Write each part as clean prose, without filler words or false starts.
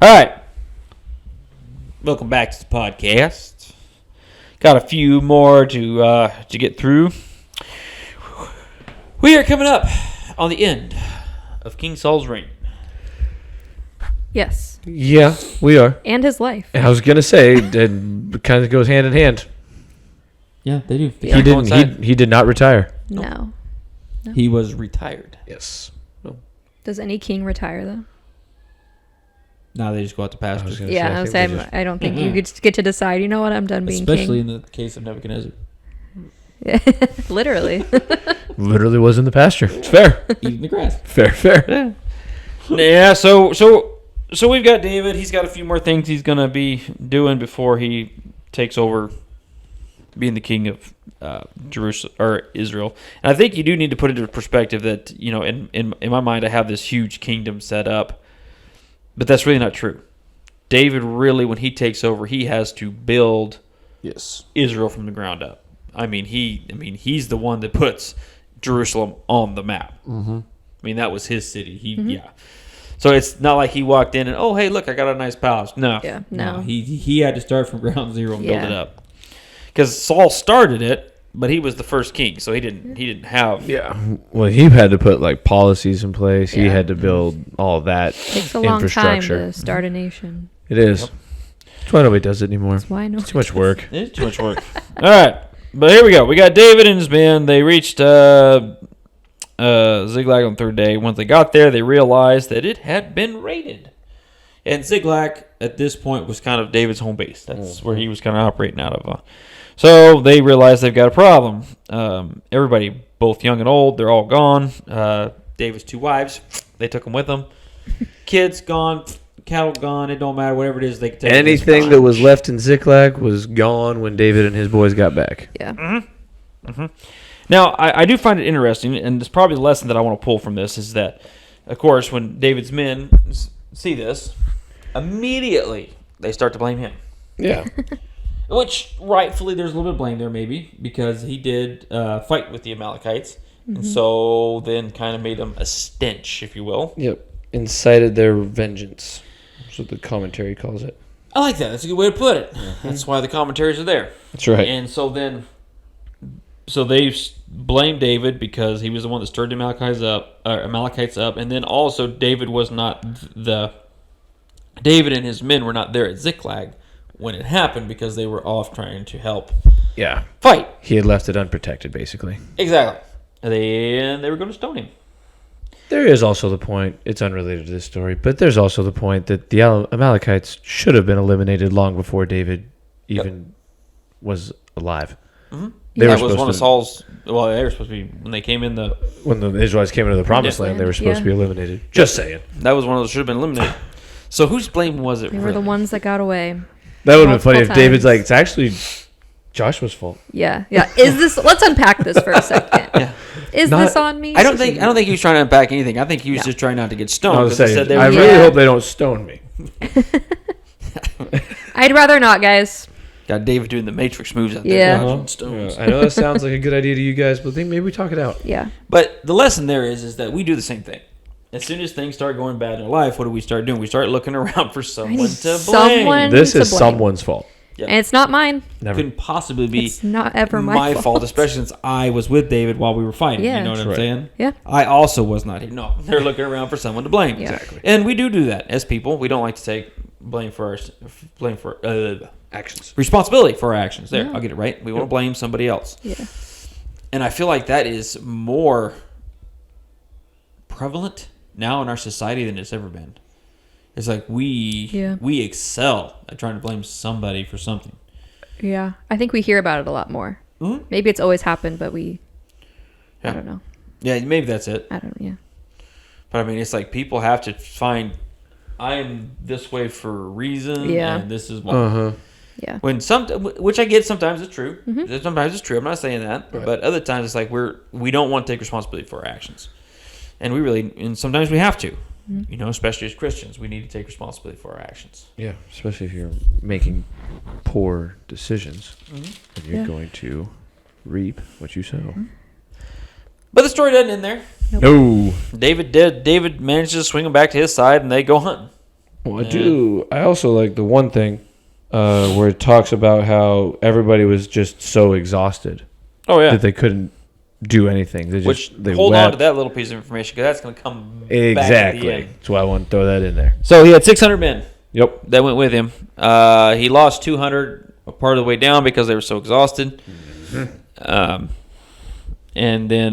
All right. Welcome back to the podcast. Got a few more to get through. We are coming up on the end of King Saul's reign. Yes. Yeah, we are. And his life. I was gonna say it kind of goes hand in hand. Yeah, they do. He didn't. He did not retire. No. He was retired. Yes. Does any king retire, though? Now they just go out to pasture. Yeah, I was saying, I don't think you could get to decide, you know what, I'm done being Especially king. in the case of Nebuchadnezzar. Literally. Literally was in the pasture. It's fair. Eating the grass. Fair. Yeah, so we've got David. He's got a few more things he's going to be doing before he takes over being the king of Jerusalem or Israel. And I think you do need to put it into perspective that, you know, in my mind I have this huge kingdom set up. But that's really not true. David really, when he takes over, he has to build Israel from the ground up. He's the one that puts Jerusalem on the map. Mm-hmm. I mean, that was his city. So it's not like he walked in and, oh, hey, look, I got a nice palace. No. Yeah, no. He had to start from ground zero and build it up. Because Saul started it, but he was the first king, so he didn't have. Yeah. Well, he had to put like policies in place. Yeah. He had to build all that infrastructure. It takes a long time to start a nation. It is. Yep. That's why nobody does it anymore. That's why it's too much work. It is too much work. All right, but here we go. We got David and his men. They reached Ziklag on the third day. Once they got there, they realized that it had been raided. And Ziklag at this point was kind of David's home base. That's where he was kind of operating out of. So they realize they've got a problem. Everybody, both young and old, they're all gone. David's 2 wives, they took them with them. Kids gone, cattle gone. It don't matter, whatever it is, they can take anything that was left in Ziklag was gone when David and his boys got back. Yeah. Mm-hmm. Mm-hmm. Now, I do find it interesting, and it's probably the lesson that I want to pull from this is that, of course, when David's men see this, immediately they start to blame him. Yeah. Which, rightfully, there's a little bit of blame there, maybe, because he did fight with the Amalekites, and so then kind of made them a stench, if you will. Yep. Incited their vengeance. That's what the commentary calls it. I like that. That's a good way to put it. That's why the commentaries are there. That's right. And so they blame David because he was the one that stirred the Amalekites up, and then also David and his men were not there at Ziklag when it happened because they were off trying to help fight. He had left it unprotected, basically. Exactly. And they were going to stone him. There is also the point, it's unrelated to this story, but there's also the point that the Amalekites should have been eliminated long before David even was alive. Mm-hmm. That was one of Saul's. Well, they were supposed to be when they came in when the Israelites came into the Promised Land. They were supposed to be eliminated. Just saying. That was one of those should have been eliminated. So whose blame was it? They were the ones that got away. That would have been funny if David's like, it's actually Joshua's fault. Yeah. Let's unpack this for a second. Is this on me? I don't think he was trying to unpack anything. I think he was just trying not to get stoned. I really hope they don't stone me. I'd rather not, guys. Got David doing the Matrix moves out there. Stones. I know that sounds like a good idea to you guys, but maybe we talk it out. Yeah. But the lesson there is that we do the same thing. As soon as things start going bad in our life, what do we start doing? We start looking around for someone to blame. This is someone's fault. Yep. And it's not mine. Never. Couldn't possibly be it's not ever my fault, especially since I was with David while we were fighting. Yeah. You know what I'm saying? Yeah. I also was not here. No, they're looking around for someone to blame. Yeah. Exactly. And we do that as people. We don't like to take blame for actions. Responsibility for our actions. There, I'll get it right. We want to blame somebody else. Yeah. And I feel like that is more prevalent now in our society than it's ever been. It's like we excel at trying to blame somebody for something. Yeah. I think we hear about it a lot more. Mm-hmm. Maybe it's always happened, but I don't know. Yeah, maybe that's it. I don't know. Yeah. But I mean, it's like people have to find, I am this way for a reason, and this is why. Yeah. Which I get sometimes it's true. Mm-hmm. Sometimes it's true. I'm not saying that. Right. But other times it's like we don't want to take responsibility for our actions. And sometimes we have to. You know, especially as Christians, we need to take responsibility for our actions. Yeah, especially if you're making poor decisions, and you're going to reap what you sow. Mm-hmm. But the story doesn't end there. Nope. No. David managed to swing him back to his side, and they go hunting. Well, I do. I also like the one thing where it talks about how everybody was just so exhausted Oh yeah. that they couldn't do anything. They Which just they hold on wept. to that little piece of information because that's going to come back at the Exactly. end. That's why I want to throw that in there. So he had 600 men Yep. that went with him. He lost 200 a part of the way down because they were so exhausted. And then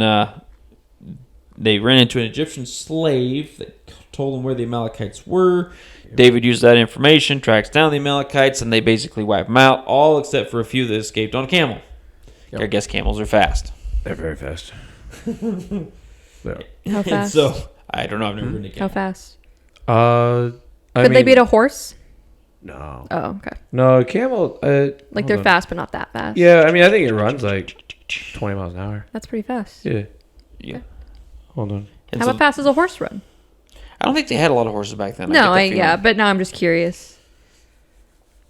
they ran into an Egyptian slave that told them where the Amalekites were. David used that information, tracks down the Amalekites, and they basically wipe them out, all except for a few that escaped on a camel. Yep. I guess camels are fast. They're very fast. How And fast? so, I don't know. I've never ridden a How camel. fast? Could Could they beat a horse? No. Oh, okay. No, camel. Like hold they're on. fast, but not that fast. Yeah, I mean, I think it runs like 20 miles an hour. That's pretty fast. Yeah. Yeah. Hold on. And How so, fast does a horse run? I don't think they had a lot of horses back then. No, I get that feeling. but now I'm just curious.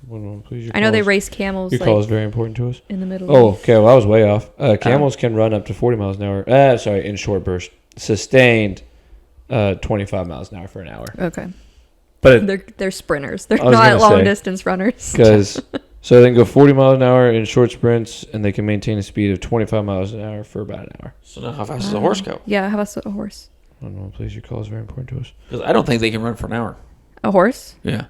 Hold on, please. Your I know call they is- race camels Your call like is very important to us. in the middle. Oh, okay. Well, I was way off. Camels can run up to 40 miles an hour. Sorry, in short bursts. Sustained 25 miles an hour for an hour. Okay. But They're sprinters. They're I was not gonna long say, distance runners. because so they can go 40 miles an hour in short sprints, and they can maintain a speed of 25 miles an hour for about an hour. So now how fast does a horse go? Yeah, how about a horse? Hold on, please. Your call is very important to us. Because I don't think they can run for an hour. A horse? Yeah.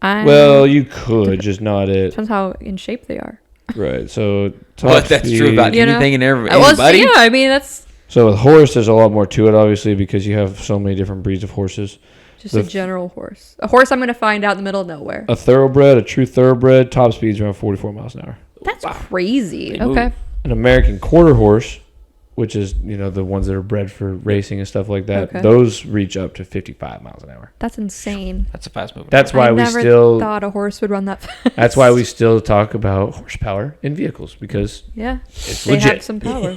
Well, you could, just not it. depends how in shape they are. Right. So But that's true about You know? anything and Well, everybody. yeah, I mean that's So with horse, there's a lot more to it, obviously, because you have so many different breeds of horses. just a general horse. A horse I'm going to find out in the middle of nowhere. A thoroughbred, a true thoroughbred, top speed's around 44 miles an hour. That's crazy. They move. Okay. An American quarter horse, which is the ones that are bred for racing and stuff like that, Okay. those reach up to 55 miles an hour. That's insane. That's a fast moving. That's why I we never still. thought a horse would run that fast. That's why we still talk about horsepower in vehicles, because Yeah. it's They legit. have some power.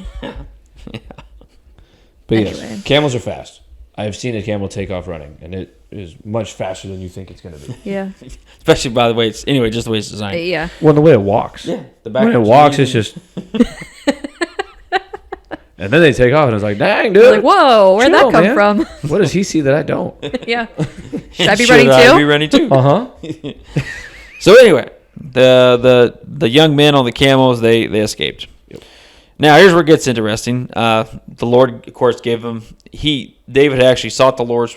But Anyway. yes, camels are fast. I've seen a camel take off running, and it is much faster than you think it's going to be. Yeah. Especially by the way, it's just the way it's designed. Yeah. Well, the way it walks. Yeah. The When it walks, it's just. And then they take off, and it's like, dang, dude. Like, whoa, where'd chill, that come man. from? What does he see that I don't? Yeah. Should I be running I too? be running too? Uh huh. So anyway, the young men on the camels they escaped. Yep. Now here's where it gets interesting. The Lord, of course, gave him. David had actually sought the Lord's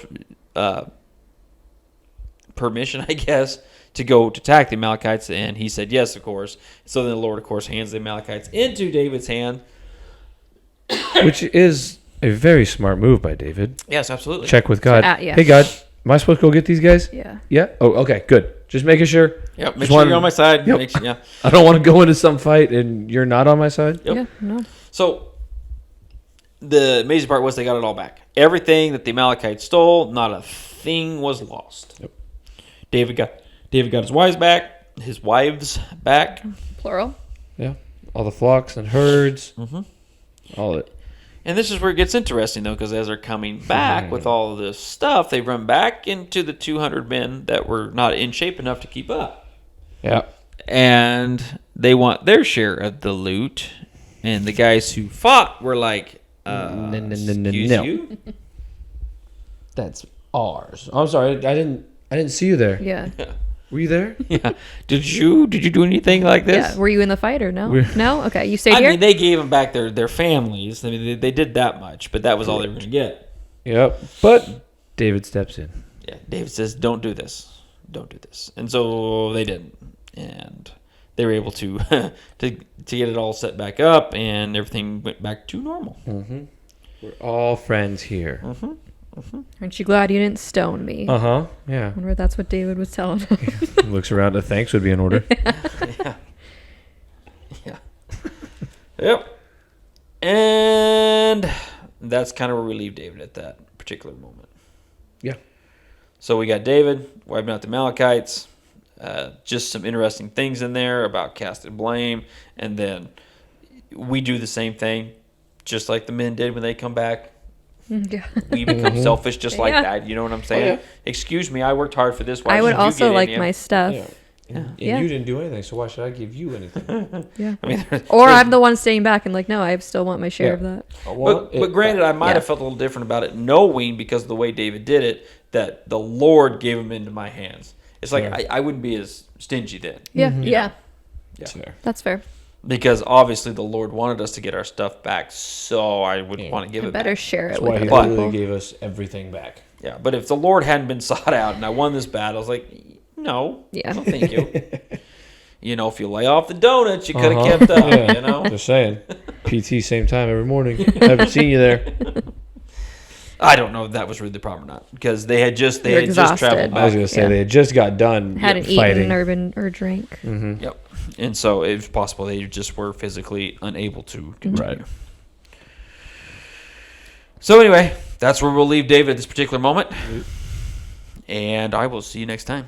permission, I guess, to go to attack the Amalekites, and he said yes, of course. So then the Lord, of course, hands the Amalekites into David's hand. Which is a very smart move by David. Yes, absolutely. Check with God. Yeah. Hey, God, am I supposed to go get these guys? Yeah. Yeah. Oh, okay, good. Just making sure. Yep. Make Just sure wanted- you're on my side. Yep. Make sure, yeah. I don't want to go into some fight and you're not on my side. Yep. Yeah. No. So the amazing part was they got it all back. Everything that the Amalekites stole, not a thing was lost. Yep. David got his wives back. Plural. Yeah. All the flocks and herds. Mm-hmm. All of it. And this is where it gets interesting, though, because as they're coming back with all of this stuff, they run back into the 200 men that were not in shape enough to keep up. Yeah. And they want their share of the loot. And the guys who fought were like, excuse no. you? That's ours. I'm sorry. I didn't see you there. Yeah. Were you there? Yeah. Did you do anything like this? Yeah. Were you in the fight or no? We're- No? Okay. You stayed I here? mean, they gave them back their families. I mean, they did that much, but that was all they were going to get. Yep. But David steps in. Yeah, David says, "Don't do this, don't do this," and so they didn't, and they were able to to get it all set back up, and everything went back to normal. Mm-hmm. We're all friends here. Mm-hmm. Aren't you glad you didn't stone me? Uh-huh. Yeah. I wonder if that's what David was telling him. Looks around. A thanks would be in order. Yeah. Yep. And that's kind of where we leave David at that particular moment. Yeah. So we got David wiping out the Amalekites. Just some interesting things in there about casting blame. And then we do the same thing, just like the men did when they come back. Yeah. We become selfish just like Yeah. that. You know what I'm saying? Oh, yeah. Excuse me, I worked hard for this. Why I would should you also get like any? my stuff. Yeah. And Yeah. you didn't do anything, so why should I give you anything? Yeah. I mean, Or I'm the one staying back and like, no, I still want my share of that. but granted, I might Yeah. have felt a little different about it, knowing because of the way David did it, that the Lord gave him into my hands. It's like Sure. I wouldn't be as stingy then. Yeah. Mm-hmm. Yeah. Yeah. Fair. That's fair. Because obviously the Lord wanted us to get our stuff back, so I would want to give I it better back. share it That's with why he other literally people. gave us everything back. Yeah, but if the Lord hadn't been sought out and I won this battle, I was like, no, Yeah. no, thank you. If you lay off the donuts, you could have Uh-huh. kept up. Yeah. Just saying. PT same time every morning. Haven't seen you there. I don't know if that was really the problem or not because they had just You're traveled exhausted. back. I was gonna say Yeah. they had just got done Hadn't fighting. eaten or drank. Mm-hmm. Yep. And so it was possible they just were physically unable to continue. Right. So anyway, that's where we'll leave David at this particular moment. And I will see you next time.